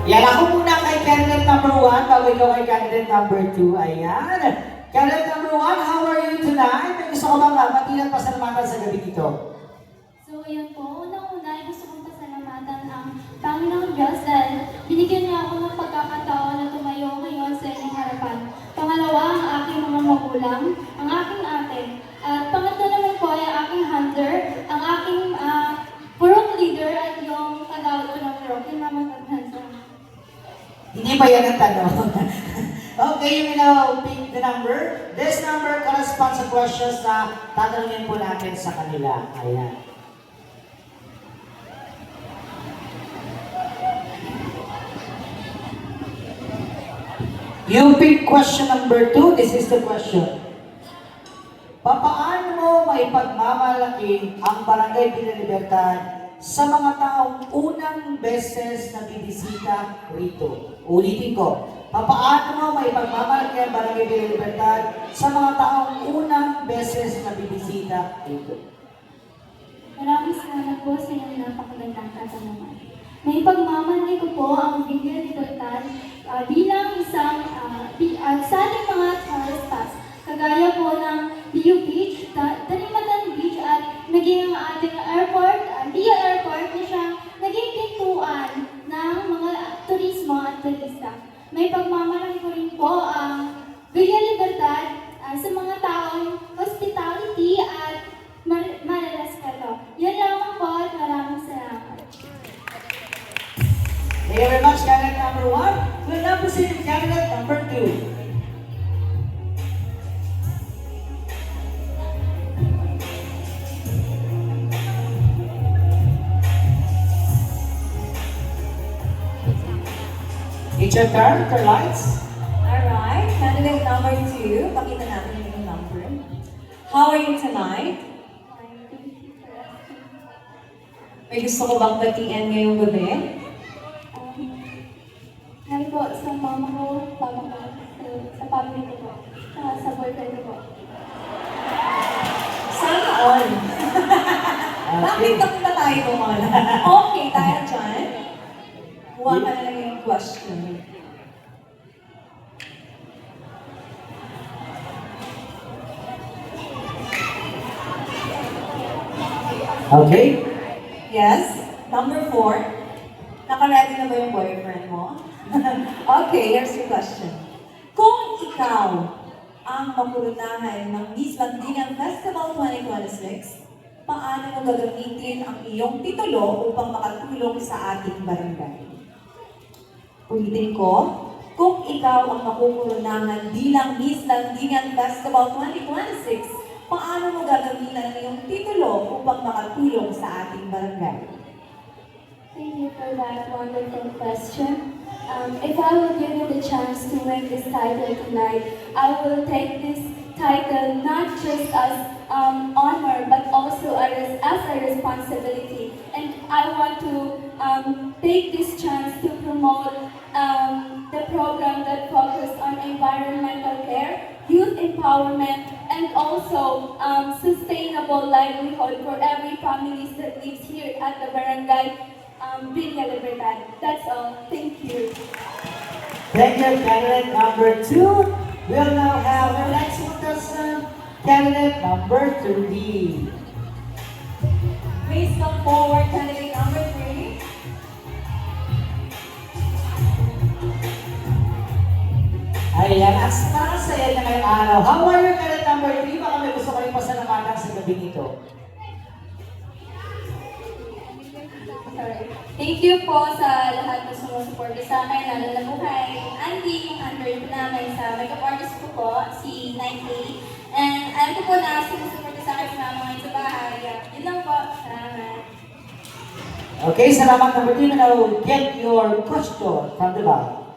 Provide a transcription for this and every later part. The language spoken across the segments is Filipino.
Yan, ako muna kay candidate number 1, bago ikaw kay candidate number 2. Ayan. Candidate number 1, how are you tonight? May gusto ko bang matilang pasalamatan sa gabi dito? So, yan po. Unang-una, gusto kong pasalamatan ang Panginoong Diyos dahil binigyan niya ako ng pagkakataon na tumayo ngayon sa inyong harapan. Pangalawa, ang aking mga magulang, ang aking ate. At pangatlo naman po ay ang aking hunter, ang aking purong leader at yung tagawad ko ng purong. Yung naman paghansa. Hindi pa yan ang tanong. Okay, you may now pick the number. This number corresponds sa questions na tatanungin po natin sa kanila. Ayan. You pick question number 2. This is the question. Papaano mo maipagmamalaki ang Barangay Villa Libertad sa mga taong unang beses na bibisita rito? Ulitin ko. Papaano mo maipagmamalaki ang Barangay Villa Libertad sa mga taong unang beses na bibisita rito? Maraming salamat po sa inyong napakagandang katanungan. May pagmamalaki ko po ang Villa Libertad bilang isang sa ating mga tourist spots. Kagaya po ng Bio Beach, Dalimatan Beach at naging ang ating airport, Via Airport na siyang naging pintuan ng mga turismo at turista. May pagmamalaki ko rin po ang Villa Libertad sa mga taong hospitality at malalaskalo. Yan lamang po at maraming salamat. Thank you very much, candidate number 1. We'll now proceed to candidate number 2. It's your turn, your lights. Alright, candidate number 2. Pakita natin yung number. How are you tonight? May gusto ko bang batiin ngayong gabi? Hi po sa mama ko, papa ko, sa family ko po, sa boyfriend ko po. Sana all. Bakit na tayo all? Okay, tayo dyan. Kuha ka na lang yung question. Okay. Yes, number 4. Naka-ready na ba yung boyfriend mo? Okay, here's your question. Kung ikaw ang mapurunahan ng Miss Landingan Festival 2026, paano mo gagamitin ang iyong titulo upang makatulong sa ating barangay? Ulitin ko, kung ikaw ang mapupurunahan bilang Miss Landingan Festival 2026, paano mo gagamitin ang iyong titulo upang makatulong sa ating barangay? Thank you for that wonderful question. If I were given the chance to win this title tonight, I will take this title not just as honor, but also as a responsibility. And I want to take this chance to promote the program that focuses on environmental care, youth empowerment, and also sustainable livelihood for every family that lives here at the barangay Villa Libertad. That's all. Thank you. Thank you, candidate number 2. We'll now have our next contestant, candidate number 3. Please come forward, candidate number 3. Ayan, at para sa iyo na ngayong araw. How are you, candidate number 3? Baka may gusto ko rin pasalamatan sa gabi nito. Thank you po sa lahat na sumusuporta sa akin, lalo na po kay Andy, yung under namin sa makeup artist ko po, si 9A. And alam ko po na sumusuporta sa akin sa mga ngayon sa bahay. Yun lang po. Salamat. Okay, salamat number 3. Now, get your question from the back.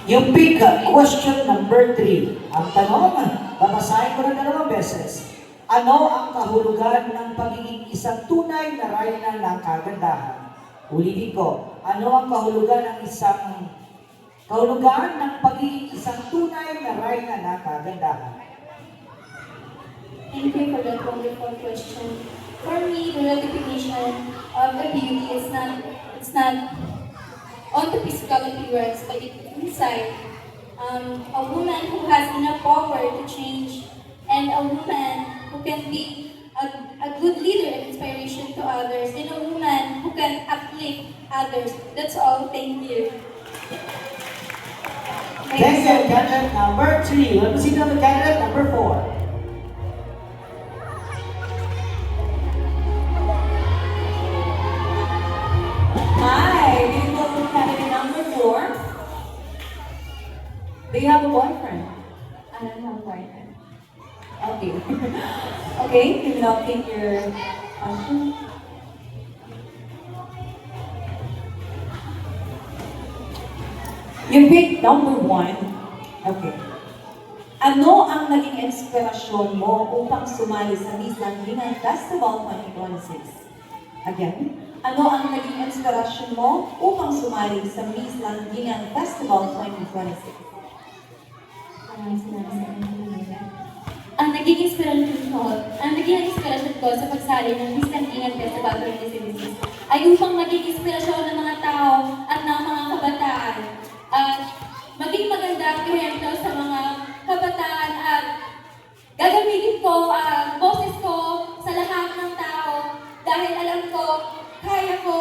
You pick question number 3. Ang tanong, babasahin ko na 2 beses. Ano ang kahulugan ng pagiging isang tunay na reyna ng kagandahan? Ulitin ko, ano ang kahulugan ng pagiging isang tunay na reyna ng kagandahan? Thank you for that wonderful question. For me, the real definition of a beauty is not, it's not on the physical appearance, but it's inside. A woman who has enough power to change, and a woman who can be a good leader and inspiration to others, and a woman who can uplift others. That's all. Thank you. Thank you, candidate number 3. Let me see the candidate number 4. Hi, beautiful candidate number 4. Do you have a boyfriend? I don't have boyfriend. Okay. Okay, you will now take your question. You pick number 1. Okay. Ano ang naging inspirasyon mo upang sumali sa Miss Langgingay Festival 2026? Again, ano ang naging inspirasyon mo upang sumali sa Miss Langgingay Festival 2026? Ang naging inspirasyon ko sa pagsali ng Miss Langgingay Festival 2026 ay upang maging inspirasyon ng mga tao at ng mga kabataan at maging magandang ehemplo sa mga kabataan at gagamitin ko ang boses ko sa lahat ng tao dahil alam ko, kaya ko,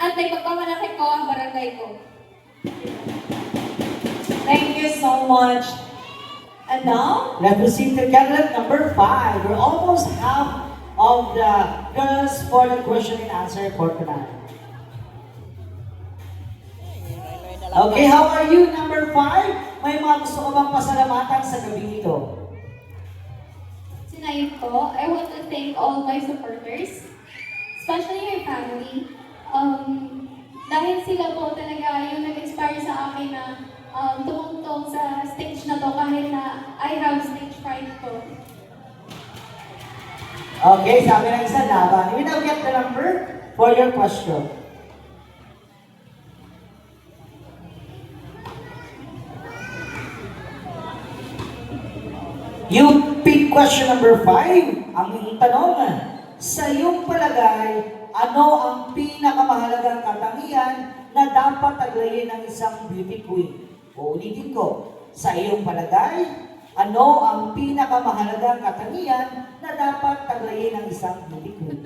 at may pagpamalaki ko ang barangay ko. Thank you so much. And now, Let's proceed to candidate number 5. We're almost half of the girls for the question and answer for tonight. Okay, how are you, number 5? May mga gusto ko bang pasalamatan sa gabi ito? Tonight po, I want to thank all my supporters, especially my family. Dahil sila po talaga yung nag-inspire sa akin na tumungtong sa stage na to kahit na I have stage fright po. Okay, sabi ng isa laban. You will now get the number for your question. You pick question number 5. Ang iyong tanong, sa iyong palagay, ano ang pinakamahalagang katangian na dapat taglayin ng isang beauty queen? Uulitin ko, sa iyong palagay, ano ang pinakamahalagang katangian na dapat taglayin ng isang beauty queen?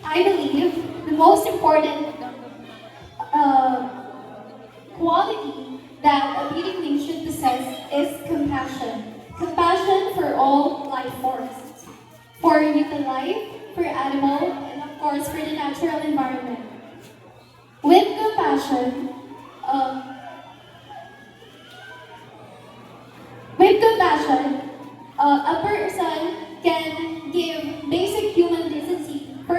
I believe the most important quality that a beauty queen should possess is compassion. Compassion for all life forms, for human life, for animal, and of course for the natural environment. With compassion, a person can give basic human decency for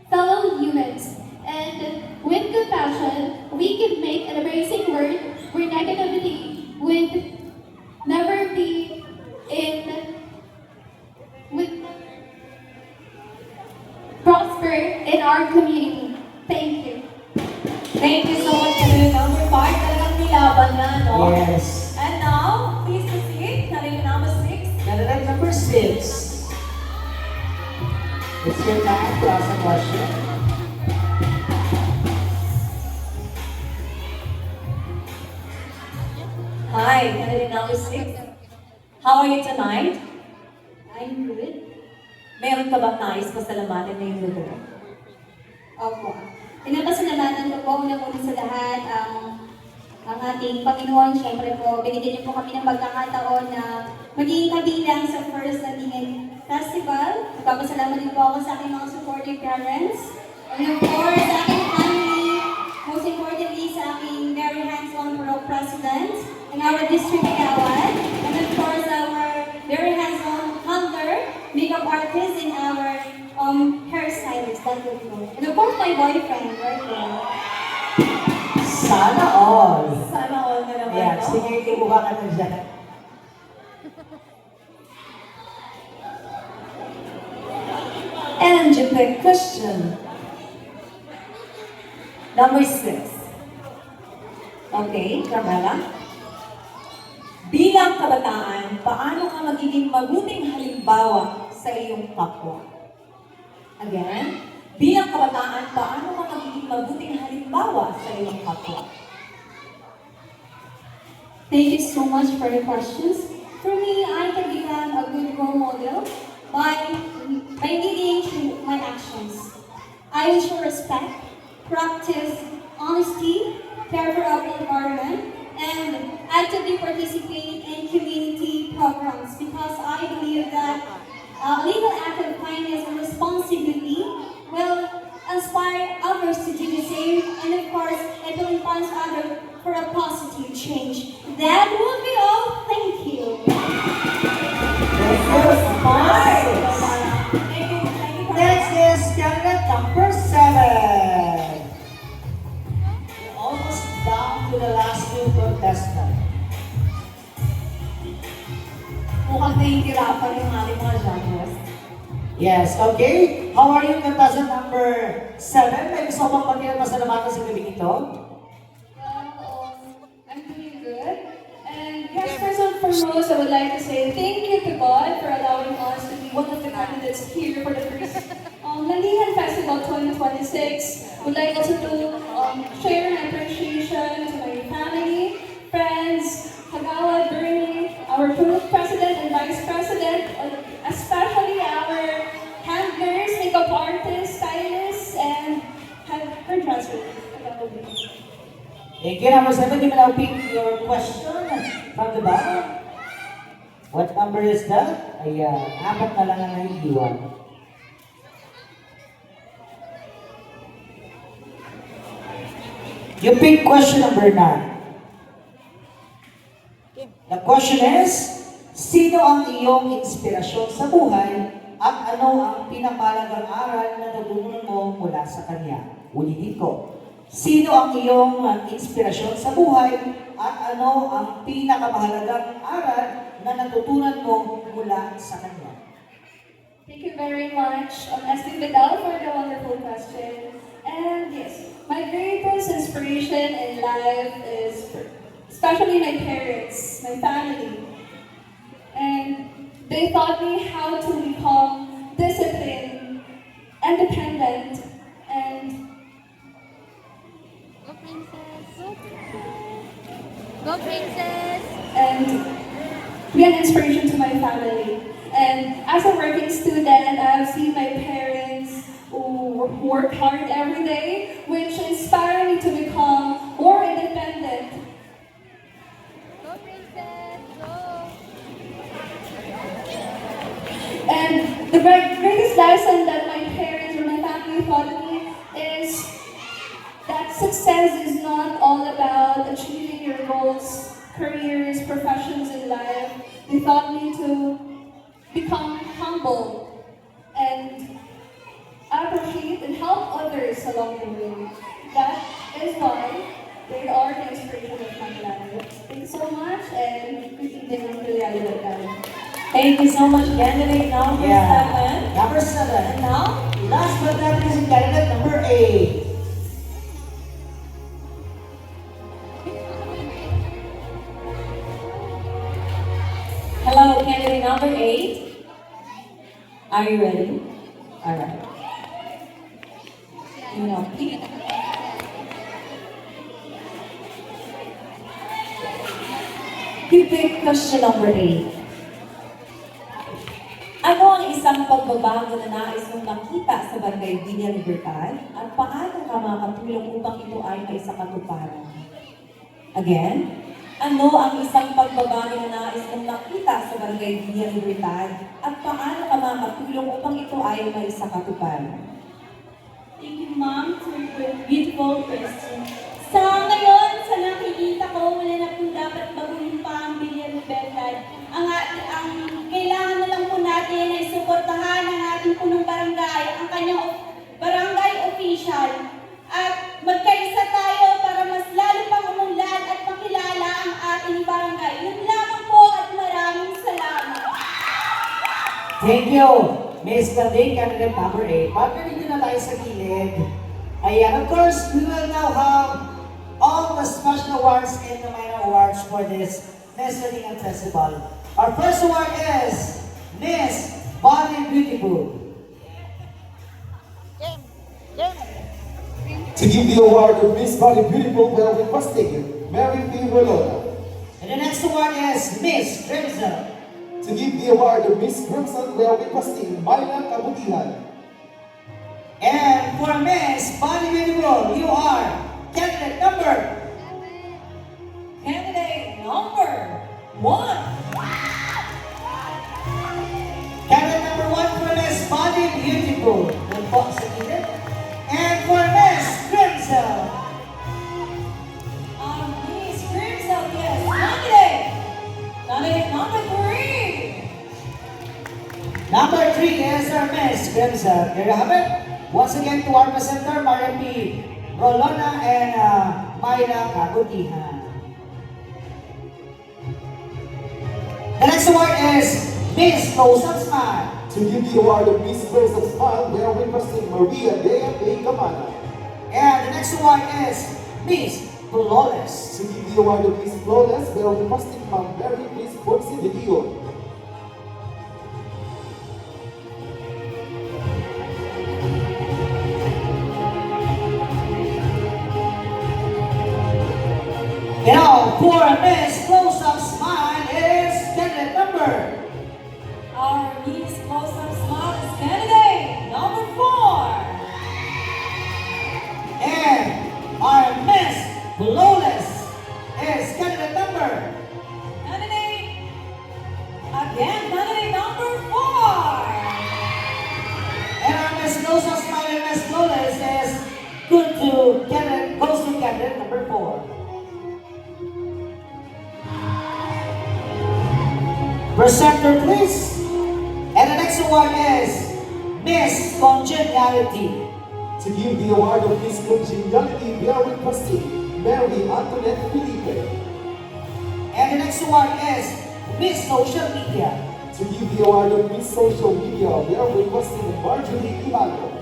fellow humans. And with compassion, we can make an embracing world where negativity would never be prosper in our community. Thank you. thank you so much, candidate number 5. Talagang nilaban na, no? Yes. And now, please proceed, candidate number 6. Candidate number 6. It's your time to ask a question. Hi, candidate number 6. How are you tonight? I'm good. Meron ka bang nais pasalamatan ngayong lugar? Opo. Pinapasalamatan ko po una-una sa lahat ang ating Panginoon. Siyempre po, binigyan niyo po kami ng pagkakataon na maging kabilang sa First Langgingay Festival. Nagpapasalamat din po ako sa aking mga supportive parents. And of course, sa aking family. Most importantly, sa aking very hands-on president and our district Kagawan. And of course, our very hands-on hunter, makeup artist, and our hairstylist. That would go. And of course, my boyfriend, right there. Sana all. Sana all na naman, Yeah, no? sige, ibuka ka na dyan. And you pick question number 6. Okay, Carmela. Bilang kabataan, paano ka magiging mabuting halimbawa sa iyong kapwa? Again, bilang kabataan, paano ka magiging mabuting halimbawa sa iyong kapwa? Thank you so much for your questions. For me, I can become a good role model by leading through my actions. I will show respect, practice honesty, care for our environment, and actively participate in community programs because I believe that a little act of kindness and responsibility will inspire others to do the same, and of course, it will inspire others for a positive change. That will be all. Thank you. Next is candidate number 7. We're almost down to the last two contestants. Mukhang nahihirapan yung ating mga judges. Yes, okay. How are you, contestant number 7? May gusto bang pagkilang masalamatan sa gabi ito? I'm doing good. And yes, first and foremost, I would like to say thank you to God for allowing us to be one of the candidates here for the first Landihan Festival 2026. Would like also to share my appreciation to my family, friends, Kagawa, Bernie, our President and Vice President, especially our handlers, makeup artists, stylists, and hairdresser. Thank you, number 7. You may now pick your question from the bottom. What number is that? Ay, apat na lang ang naiiwan. You pick question number 9. The question is, sino ang iyong inspirasyon sa buhay at ano ang pinakahalagang aral na natutunan mo mula sa kanya? Ulitin ko. Sino ang iyong inspirasyon sa buhay at ano ang pinakamahalagang aral na natutunan mo mula sa kanya? Thank you very much, Esti Vidal, for the wonderful question. And yes, my greatest inspiration in life is especially my parents, my family. And they taught me how to become disciplined, independent, and Go princess! Go princess! Go princess! and be an inspiration to my family. And as a working student, I've seen my parents who work hard every day, which inspire me to become more independent. Go princess! Go! And the greatest lesson that my parents or my family taught me is that success is not all about achieving your goals, careers, professions in life. They taught me to become humble and appreciate and help others along the way. That is why they are the inspiration of my life. Thank you so much, and good evening, Julia. Thank you so much, candidate number 7. Number 7. And now, Last but not least, candidate number 8. hello, candidate number 8. Are you ready? Alright. You know, you pick question number 8. Ano ang isang pagbabago na nais mong makita sa Barangay Villa Libertad at paano ka makakatulong upang ito ay may sakatuparan? Again, ano ang isang pagbabago na nais mong makita sa Barangay Villa Libertad at paano ka makakatulong upang ito ay may sakatuparan? Thank you, Mom, for your beautiful question. Sa ngayon, sa nakikita ko, wala na po dapat baguhin pa ang Villa Libertad. Ang kailangan na lang po natin ay suportahan ang ating punong barangay, ang kanyang barangay official. At magkaisa tayo para mas lalo pang umunlad at makilala ang ating barangay. Yun lamang po at maraming salamat. Thank you, Ms. Carding, candidate number 8. Pag nandito na tayo sa gilid, ayan, of course, we will now have all the special awards and the minor awards for this Miss Learning Festival. Our first award is Miss Body Beautiful. To give the award of Miss Body Beautiful, well requesting Mary P. Rolona. And the next award is Miss Crimson. To give the award of Miss Crimson, well requesting Myla Kabutihan. And for Miss Body Beautiful, you are candidate number. Candidate number 1. Candidate number 1 for Miss Body Beautiful. Doon po sa gilid. And for Miss Crimson. Miss Crimson, yes. Candidate. Candidate number 3. Number 3 is our Miss Crimson. There you have it. Once again to our presenter, Mary P. Rolona and Myla Kabutihan. The next award is Miss Rose of Smile. To give the award of Miss Rose of Smile, well requesting Maria Dea P. Camana. And the next award is Miss Flawless. To give the award of Miss Flawless, well requesting Ma'am Mary Miss Porci de Leon. You know, for Miss Close Up Smile is candidate number. Our Miss Close-Up Smile is candidate number 4. And our Miss Flawless is candidate number. Candidate, again, candidate number 4. And our Miss Close Up Smile and Miss Flawless is good to candidate, goes to candidate number 4. Presenter, please. And the next award is Miss Congeniality. To give the award of Miss Congeniality, we are requesting Mary Antoinette Felipe. And the next award is Miss Social Media. To give the award of Miss Social Media, we are requesting Marjorie Imano.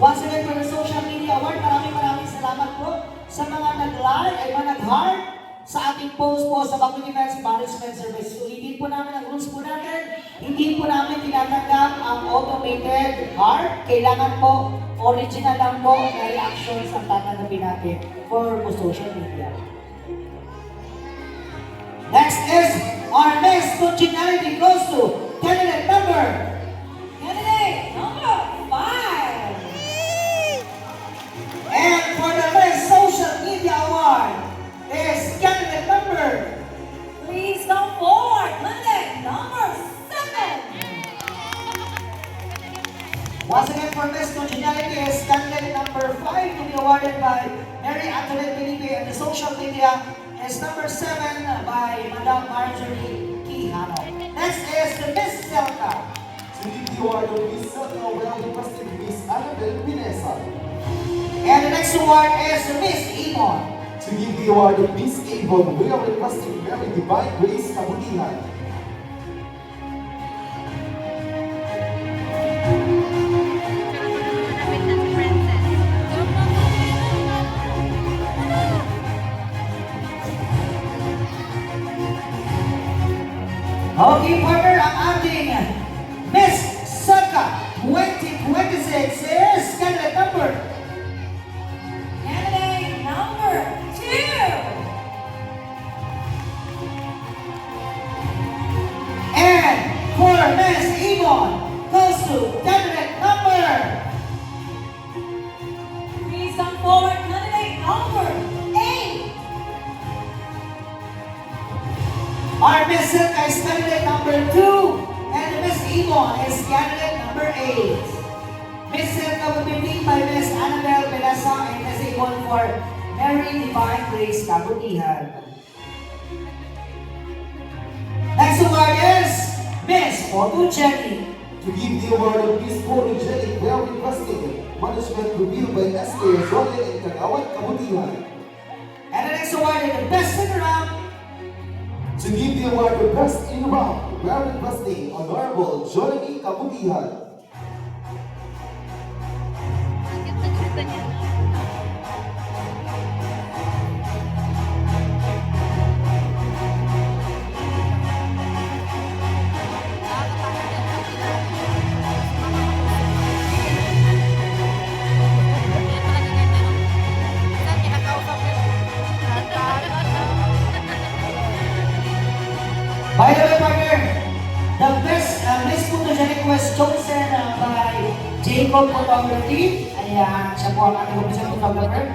Once again for the Social Media Award, maraming salamat po sa mga nag-like ay mga nag-heart sa ating post po sa Baguio Events Management Service. Ulitin po namin ang rules po natin. Hindi po namin tinatanggap ang automated heart. Kailangan po original lang po na reactions ang tatanggapin natin for social media. Next is our Miss Congeniality goes to candidate number. Candidate number 5. And for the Miss Social Media Award is candidate number. Please come forward. Candidate number 7. Once again for Miss Congeniality is candidate number 5 to be awarded by Mary Antoinette Felipe, and the social media is number 7 by Madam Marjorie Quijano. Next is the Miss Selka. To give the award of Miss Selka, we are requesting Miss Annabel Pinesa. And the next award is the Miss Imon. To give the award of Miss Avon, we are requesting Mary Divine Grace Kabutihan. Okay, partner, ang ating Miss Selka 2026 is candidate number. Candidate number 2. And for Miss Imon goes to candidate number. Please come forward. Candidate number 8. Our Miss Selka is candidate number 2, and Miss Imon is candidate number 8. Miss Selka will be picked by Miss Annabel Pelasa and Miss Imon for Mary Divine Grace Kabutihan. Next award is Miss Photogenic. To give the award of Miss Photogenic, we are requesting management review by S.K. Zolia and Kagawad Kabutihan. And the next award is the Best in Round. To give the award of Best in Round, we are requesting Honorable Johnny Kabutihan. By the way, partner, the best photogenic was chosen by Jacob Photography. Ayan, siya po ang ating official photographer.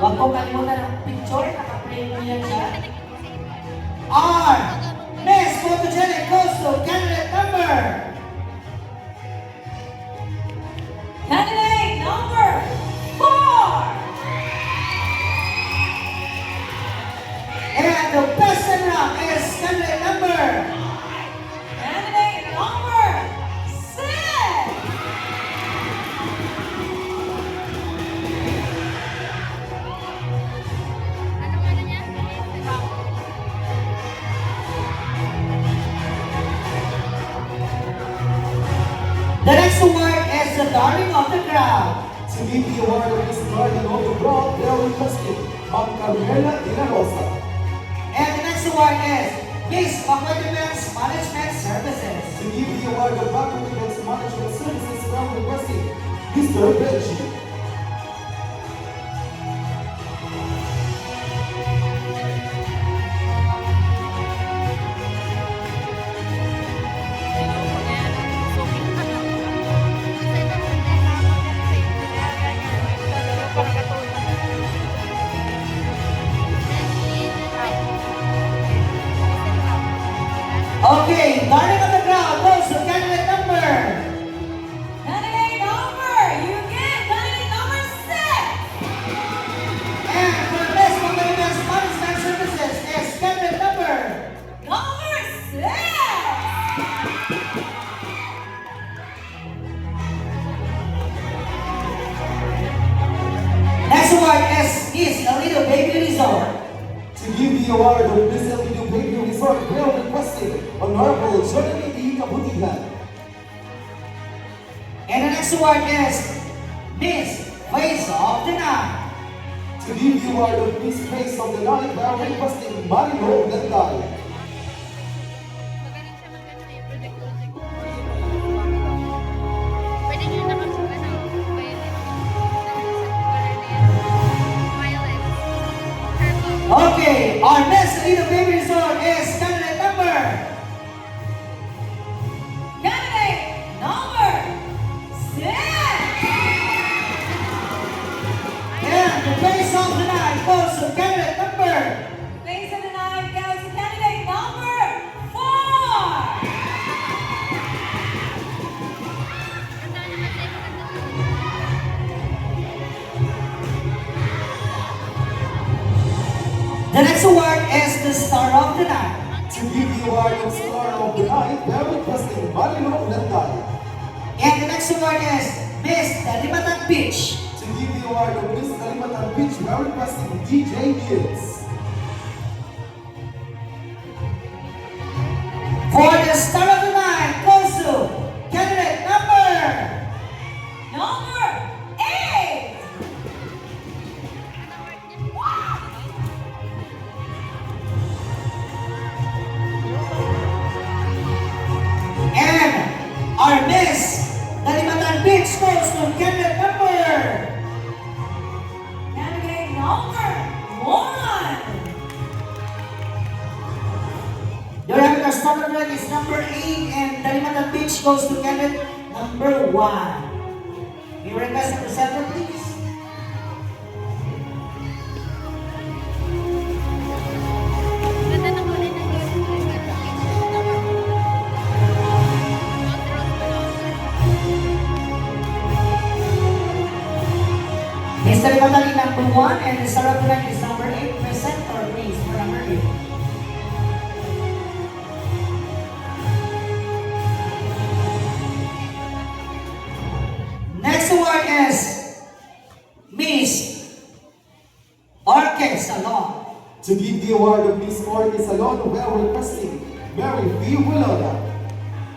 Huwag po kalimutan ang picture, naka-frame mo yan siya. Our best photogenic goes to candidate number. Candidate number 4! And the best runner is candidate number. Candidate number 6! Anong ano niya? The next award is the darling of the crowd. To give the award of Miss Garden of the Broad, they are requesting Ma'am Carmela De La Rosa. And the next award is Miss Facultymen's Management Services. To give the award of Faculty Events Management Services, they are requesting Mr. Benji. Okay, darling of the crowd goes to candidate number. Candidate number, you get candidate number 6! And for Miss Facultymen's Management Services is candidate number. Number 6! Next award is Miss Alito Baby Resort. To give the award of Miss El Nido Baby Resort, we are requesting Honorable Jonathan Kabutihan. And the next award is Miss Face of the Night. To give the award of Miss Face of the Night, we are requesting Marino Gandal. Magaling siya mag-ano eh, project. Pwede niyo naman sa ano, pwede. Violet. Purple. Okay, our Miss Alito Baby Resort is candidate number. Candidate number 6! And the Face of the Night goes to candidate number. Face of the night goes to candidate number 4! Ganda naman din, ganda. The next award is the Star of the Night. To give the award of Star of the Night, we are requesting Marino Gandal. And the next award is Miss Dalimatan Beach. To give the award of Miss Kalimantan Beach, we are requesting DJ Mills. For the Star of the Night goes to candidate number. Number 8! And our Miss Dalimatan Beach goes to candidate number. Candidate number 1! Your American Star of the Night is number 8 and Dalimatan Beach goes to candidate number 1. We request the presenter, please. Ganda ng kulay ng hair. Miss Dalimatan is number 1 and the Star of the Night is number 8. Presenter, please, for number 8. Next award is Miss Orchid Salon. To give the award of Miss Orly Salon, we are requesting Mary V. Willona.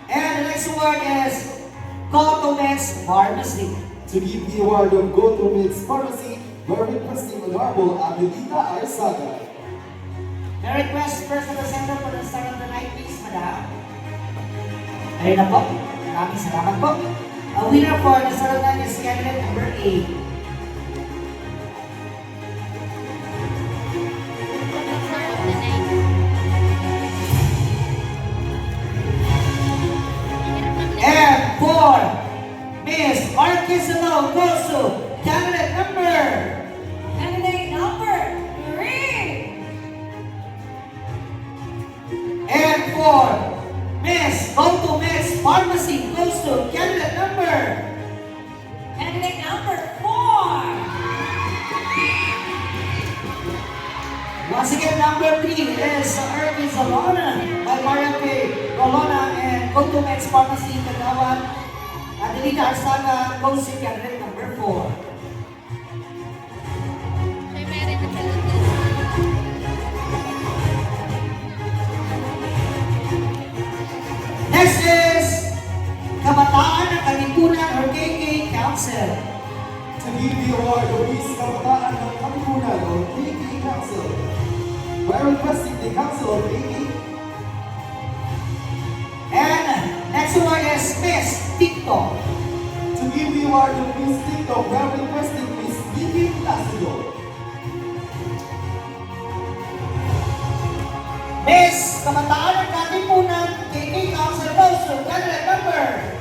And the next award is Cotomen's Pharmacy. To give the award of Go to Mix Pharmacy, we are requesting Honorable Amelita Arzaga. May request first presenter for the Star of the Night, please, madam. Ayun na po. Maraming salamat po. A winner for the Star of the Night is candidate number 8. Miss, go to Miss Pharmacy goes to candidate number. Candidate number 4. Once again, number 3 is Irvin Zalona by Marian K. Rolona and go to Miss Pharmacy Kagawan. Adelita Arsaga goes to candidate number 4. Siya meron na pala. Next is Kabataan ng Kalipunan or KK Council. To give the award of Miss Kabataan ng Kalipunan or KK Council. By requesting the Council of KK. And next one is Miss TikTok. To give the award of Miss TikTok, we are requesting Miss Nikki Placido. Miss Kabataan ng Kalipunan KK Council goes to candidate number